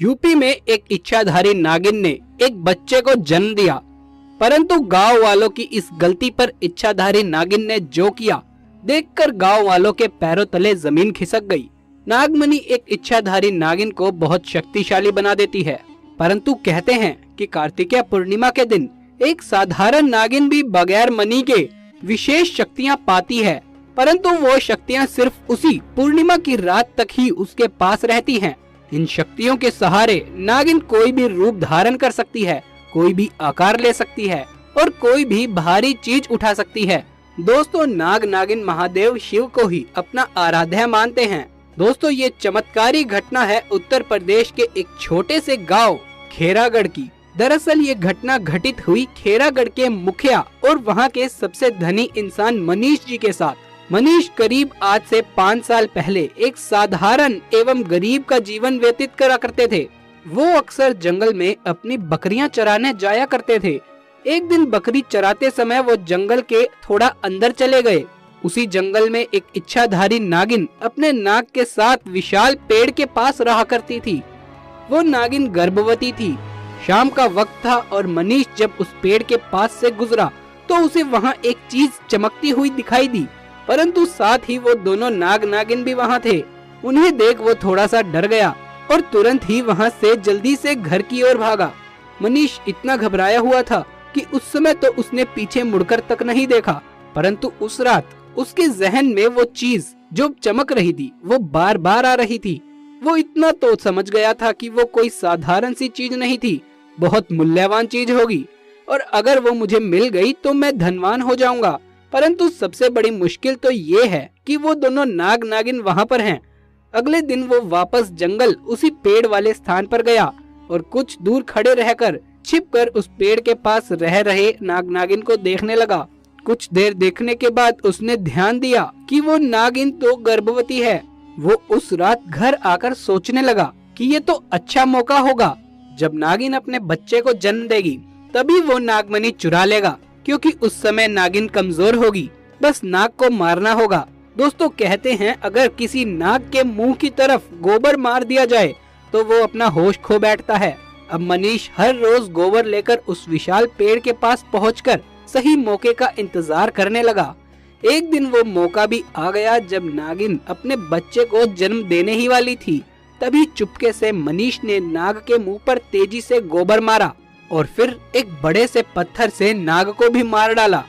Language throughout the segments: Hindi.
यूपी में एक इच्छाधारी नागिन ने एक बच्चे को जन्म दिया, परंतु गांव वालों की इस गलती पर इच्छाधारी नागिन ने जो किया देखकर गांव वालों के पैरों तले जमीन खिसक गई। नागमणि एक इच्छाधारी नागिन को बहुत शक्तिशाली बना देती है, परंतु कहते हैं कि कार्तिकेय पूर्णिमा के दिन एक साधारण नागिन भी बगैर मणि के विशेष शक्तियां पाती है, परंतु वो शक्तियां सिर्फ उसी पूर्णिमा की रात तक ही उसके पास रहती हैं। इन शक्तियों के सहारे नागिन कोई भी रूप धारण कर सकती है, कोई भी आकार ले सकती है और कोई भी भारी चीज उठा सकती है। दोस्तों, नाग नागिन महादेव शिव को ही अपना आराध्य मानते हैं। दोस्तों, ये चमत्कारी घटना है उत्तर प्रदेश के एक छोटे से गांव खेरागढ़ की। दरअसल ये घटना घटित हुई खेरागढ़ के मुखिया और वहां के सबसे धनी इंसान मनीष जी के साथ। मनीष करीब आज से 5 साल पहले एक साधारण एवं गरीब का जीवन व्यतीत करा करते थे। वो अक्सर जंगल में अपनी बकरियां चराने जाया करते थे। एक दिन बकरी चराते समय वो जंगल के थोड़ा अंदर चले गए। उसी जंगल में एक इच्छाधारी नागिन अपने नाग के साथ विशाल पेड़ के पास रहा करती थी। वो नागिन गर्भवती थी। शाम का वक्त था और मनीष जब उस पेड़ के पास से गुजरा तो उसे वहाँ एक चीज चमकती हुई दिखाई दी, परंतु साथ ही वो दोनों नाग नागिन भी वहाँ थे। उन्हें देख वो थोड़ा सा डर गया और तुरंत ही वहाँ से जल्दी से घर की ओर भागा। मनीष इतना घबराया हुआ था कि उस समय तो उसने पीछे मुड़कर तक नहीं देखा, परंतु उस रात उसके जहन में वो चीज जो चमक रही थी वो बार बार आ रही थी। वो इतना तो समझ गया था कि वो कोई साधारण सी चीज नहीं थी, बहुत मूल्यवान चीज होगी और अगर वो मुझे मिल गई तो मैं धनवान हो जाऊंगा। परंतु सबसे बड़ी मुश्किल तो ये है कि वो दोनों नाग नागिन वहाँ पर हैं। अगले दिन वो वापस जंगल उसी पेड़ वाले स्थान पर गया और कुछ दूर खड़े रहकर छिपकर उस पेड़ के पास रह रहे नाग नागिन को देखने लगा। कुछ देर देखने के बाद उसने ध्यान दिया कि वो नागिन तो गर्भवती है। वो उस रात घर आकर सोचने लगा कि ये तो अच्छा मौका होगा, जब नागिन अपने बच्चे को जन्म देगी तभी वो नागमणि चुरा लेगा, क्योंकि उस समय नागिन कमजोर होगी, बस नाग को मारना होगा। दोस्तों, कहते हैं अगर किसी नाग के मुंह की तरफ गोबर मार दिया जाए तो वो अपना होश खो बैठता है। अब मनीष हर रोज गोबर लेकर उस विशाल पेड़ के पास पहुंचकर सही मौके का इंतजार करने लगा। एक दिन वो मौका भी आ गया जब नागिन अपने बच्चे को जन्म देने ही वाली थी। तभी चुपके से मनीष ने नाग के मुंह पर तेजी से गोबर मारा और फिर एक बड़े से पत्थर से नाग को भी मार डाला।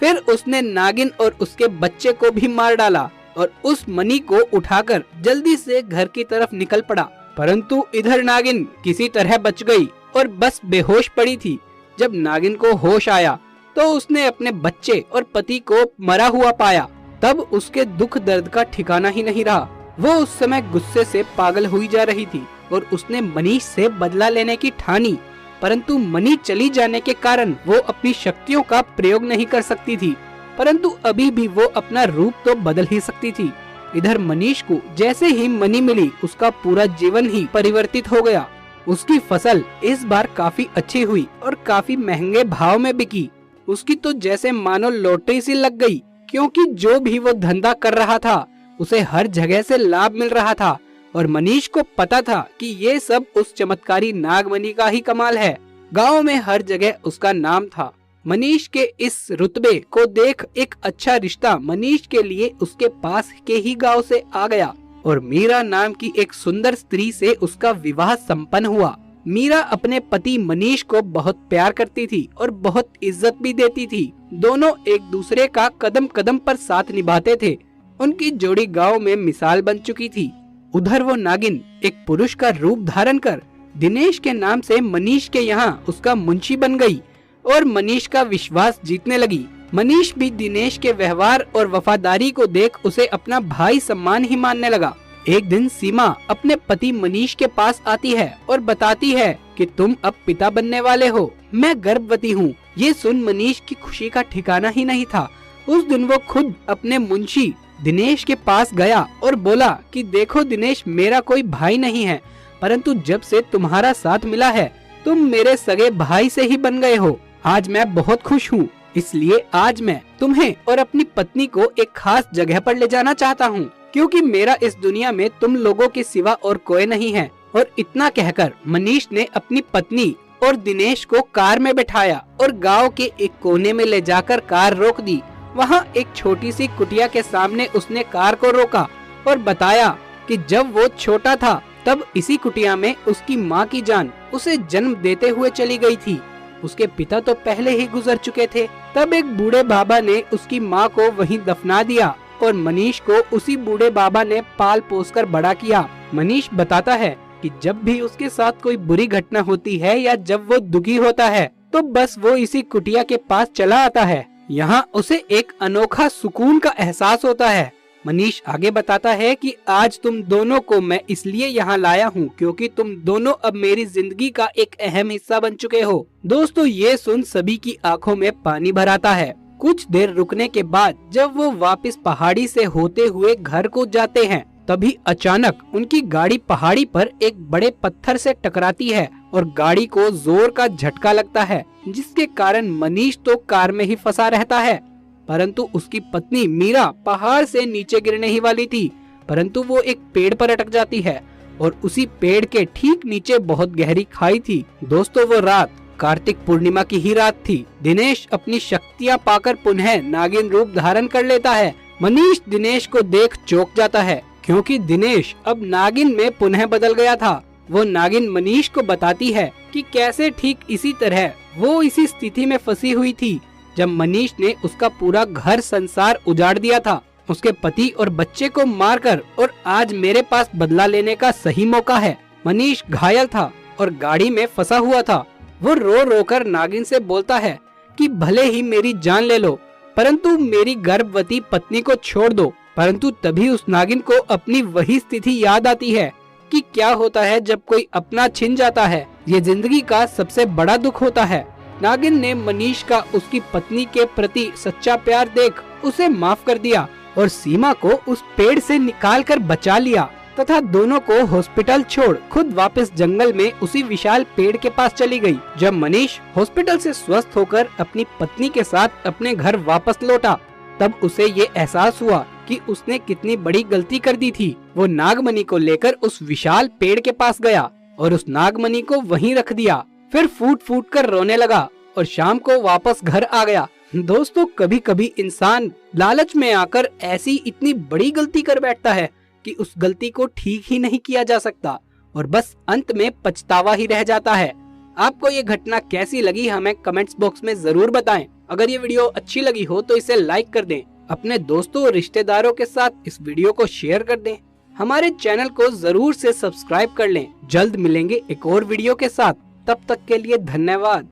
फिर उसने नागिन और उसके बच्चे को भी मार डाला और उस मणि को उठाकर जल्दी से घर की तरफ निकल पड़ा। परंतु इधर नागिन किसी तरह बच गई और बस बेहोश पड़ी थी। जब नागिन को होश आया तो उसने अपने बच्चे और पति को मरा हुआ पाया। तब उसके दुख दर्द का ठिकाना ही नहीं रहा। वो उस समय गुस्से से पागल हुई जा रही थी और उसने मनीष से बदला लेने की ठानी, परंतु मणि चली जाने के कारण वो अपनी शक्तियों का प्रयोग नहीं कर सकती थी, परंतु अभी भी वो अपना रूप तो बदल ही सकती थी। इधर मनीष को जैसे ही मणि मिली उसका पूरा जीवन ही परिवर्तित हो गया। उसकी फसल इस बार काफी अच्छी हुई और काफी महंगे भाव में बिकी। उसकी तो जैसे मानो लॉटरी सी लग गई, क्योंकि जो भी वो धंधा कर रहा था उसे हर जगह से लाभ मिल रहा था और मनीष को पता था कि ये सब उस चमत्कारी नागमणि का ही कमाल है। गांव में हर जगह उसका नाम था। मनीष के इस रुतबे को देख एक अच्छा रिश्ता मनीष के लिए उसके पास के ही गांव से आ गया और मीरा नाम की एक सुंदर स्त्री से उसका विवाह संपन्न हुआ। मीरा अपने पति मनीष को बहुत प्यार करती थी और बहुत इज्जत भी देती थी। दोनों एक दूसरे का कदम कदम पर साथ निभाते थे। उनकी जोड़ी गांव में मिसाल बन चुकी थी। उधर वो नागिन एक पुरुष का रूप धारण कर दिनेश के नाम से मनीष के यहाँ उसका मुंशी बन गई और मनीष का विश्वास जीतने लगी। मनीष भी दिनेश के व्यवहार और वफादारी को देख उसे अपना भाई सम्मान ही मानने लगा। एक दिन सीमा अपने पति मनीष के पास आती है और बताती है कि तुम अब पिता बनने वाले हो, मैं गर्भवती हूँ। ये सुन मनीष की खुशी का ठिकाना ही नहीं था। उस दिन वो खुद अपने मुंशी दिनेश के पास गया और बोला कि देखो दिनेश, मेरा कोई भाई नहीं है, परंतु जब से तुम्हारा साथ मिला है तुम मेरे सगे भाई से ही बन गए हो। आज मैं बहुत खुश हूँ, इसलिए आज मैं तुम्हें और अपनी पत्नी को एक खास जगह पर ले जाना चाहता हूँ, क्योंकि मेरा इस दुनिया में तुम लोगों के सिवा और कोई नहीं है। और इतना कहकर मनीष ने अपनी पत्नी और दिनेश को कार में बैठाया और गांव के एक कोने में ले जाकर कार रोक दी। वहां एक छोटी सी कुटिया के सामने उसने कार को रोका और बताया कि जब वो छोटा था तब इसी कुटिया में उसकी माँ की जान उसे जन्म देते हुए चली गई थी। उसके पिता तो पहले ही गुजर चुके थे। तब एक बूढ़े बाबा ने उसकी माँ को वहीं दफना दिया और मनीष को उसी बूढ़े बाबा ने पाल पोस कर बड़ा किया। मनीष बताता है कि जब भी उसके साथ कोई बुरी घटना होती है या जब वो दुखी होता है तो बस वो इसी कुटिया के पास चला आता है। यहाँ उसे एक अनोखा सुकून का एहसास होता है। मनीष आगे बताता है कि आज तुम दोनों को मैं इसलिए यहाँ लाया हूँ क्योंकि तुम दोनों अब मेरी जिंदगी का एक अहम हिस्सा बन चुके हो। दोस्तों, ये सुन सभी की आंखों में पानी भर आता है। कुछ देर रुकने के बाद जब वो वापस पहाड़ी से होते हुए घर को जाते हैं तभी अचानक उनकी गाड़ी पहाड़ी पर एक बड़े पत्थर से टकराती है और गाड़ी को जोर का झटका लगता है, जिसके कारण मनीष तो कार में ही फंसा रहता है। परंतु उसकी पत्नी मीरा पहाड़ से नीचे गिरने ही वाली थी, परंतु वो एक पेड़ पर अटक जाती है और उसी पेड़ के ठीक नीचे बहुत गहरी खाई थी। दोस्तों, वो रात कार्तिक पूर्णिमा की ही रात थी। दिनेश अपनी शक्तियाँ पाकर पुनः नागिन रूप धारण कर लेता है। मनीष दिनेश को देख चौंक जाता है क्योंकि दिनेश अब नागिन में पुनः बदल गया था। वो नागिन मनीष को बताती है कि कैसे ठीक इसी तरह वो इसी स्थिति में फंसी हुई थी जब मनीष ने उसका पूरा घर संसार उजाड़ दिया था, उसके पति और बच्चे को मारकर, और आज मेरे पास बदला लेने का सही मौका है। मनीष घायल था और गाड़ी में फंसा हुआ था। वो रो रो कर नागिन से बोलता है कि भले ही मेरी जान ले लो परंतु मेरी गर्भवती पत्नी को छोड़ दो। परंतु तभी उस नागिन को अपनी वही स्थिति याद आती है कि क्या होता है जब कोई अपना छिन जाता है। ये जिंदगी का सबसे बड़ा दुख होता है। नागिन ने मनीष का उसकी पत्नी के प्रति सच्चा प्यार देख उसे माफ कर दिया और सीमा को उस पेड़ से निकाल कर बचा लिया तथा दोनों को हॉस्पिटल छोड़ खुद वापस जंगल में उसी विशाल पेड़ के पास चली गई। जब मनीष हॉस्पिटल से स्वस्थ होकर अपनी पत्नी के साथ अपने घर वापस लौटा तब उसे ये एहसास हुआ कि उसने कितनी बड़ी गलती कर दी थी। वो नागमणि को लेकर उस विशाल पेड़ के पास गया और उस नागमणि को वहीं रख दिया। फिर फूट फूट कर रोने लगा और शाम को वापस घर आ गया। दोस्तों, कभी कभी इंसान लालच में आकर ऐसी इतनी बड़ी गलती कर बैठता है कि उस गलती को ठीक ही नहीं किया जा सकता और बस अंत में पछतावा ही रह जाता है। आपको ये घटना कैसी लगी हमें कमेंट्स बॉक्स में जरूर बताएं। अगर ये वीडियो अच्छी लगी हो तो इसे लाइक कर दें। अपने दोस्तों और रिश्तेदारों के साथ इस वीडियो को शेयर कर दें। हमारे चैनल को जरूर से सब्सक्राइब कर लें। जल्द मिलेंगे एक और वीडियो के साथ। तब तक के लिए धन्यवाद।